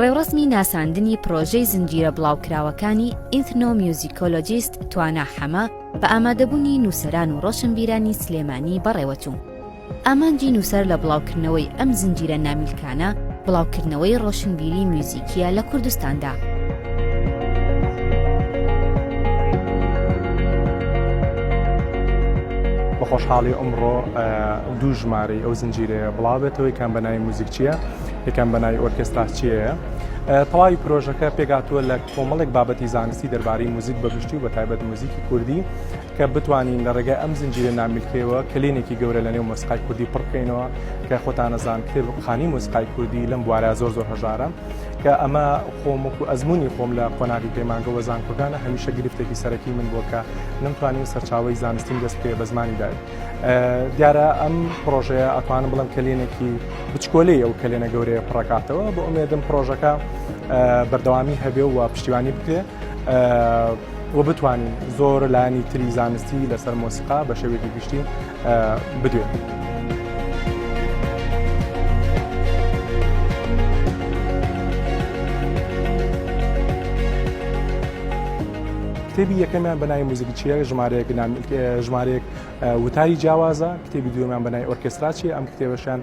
ڕێوەڕسمی ناساندنی پرۆژەی زنجیرە بڵاوکراوەکانی ئیتنۆمیوزیکۆلۆجیست توانا حەمە بە ئامادەبوونی نووسەران و ڕۆشنبیرانی سلێمانی بەڕێوەچوو. ئامانجی نووسەر لە بڵاوکردنەوەی ئەم زنجیرە نامیلکانە بڵاوکردنەوەی ڕۆشنبیری میوزیکیە لە کوردستاندا. بەخۆشحاڵی ئەمڕۆ دوو ژمارەی ئەو زنجیرەیە بڵاوبێتەوە، یەکەم بەناوی موزیک چییە، یەکەم بەناوی ئۆرکێسترا چییە. تەواوی پرۆژەکە پێگاتووە لە کۆمەڵێک بابەتی زانستی دەربارەی موزیک بەگشتی و بەتایبەت موزیکی کوردی کە بتوانین لە ڕێگای ئەم زنجیرە نامیلکەوە کلێنێکی گەورە لە نێو مۆسیقای کوردی پڕ بکەینەوە کە خۆتان نەزان کتێبخانی مۆسیقای کوردی لەم بوارە زۆر هەژارە کە ئەمە خۆم وەکو ئەزمموی خۆم لە قۆناغی پەیمانگە وەزان کوردانە هەمیشە گرفتێکی سەرەکی من بووە کە نەمتوانین سەرچاوەی زانستیم دەست پێ بە زمانی دایت. دیارە ئەم پرۆژەیە ئەتوانم بڵم کلێنێکی بچکۆلەی ئەو کلێنە گەورەیە پڕکاتەوە بۆ ئومێدم پرۆژەکە بەردەوامی هەبێ و پشتیوانی بکرێ و بتوانین زۆر لایانی تری زانستی لەسەر مۆسیقا بە شێوەیەکی گشتی بدوێت. کتێبی یەکەمیان بەناوی موزیکی چیە، ژمارەیەک وتاری جیاوازە، کتێبی دووەمیان بەناوی ئۆرکێسترا چیە. ئەم کتێبەشیان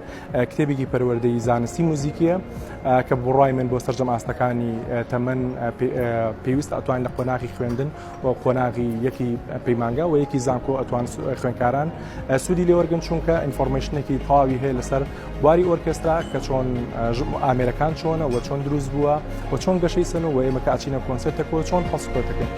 کتێبێکی پەروەردەی زانستی موزیکیە کە بڕای من بۆ سەرجەم ئاستەکانی تەمەن پێویست ئەتوان لە قۆناغی خوێندن و قۆناغی یەکی پەیمانگە و یەکی زانکۆ ئەتوان خوێندکاران سوودی لێ وەرگن، چونکە ئینفۆرمێشنێکی تەواوی هەیە لەسەر بواری ئۆرکێسترا کە چۆن ئامێرەکان چۆنە و چۆن دروست بووە و چۆن گەشەی سن و ئێمە کە ئاچینە کۆنسێرتێکەوە چۆن هەڵسکۆتەکەن.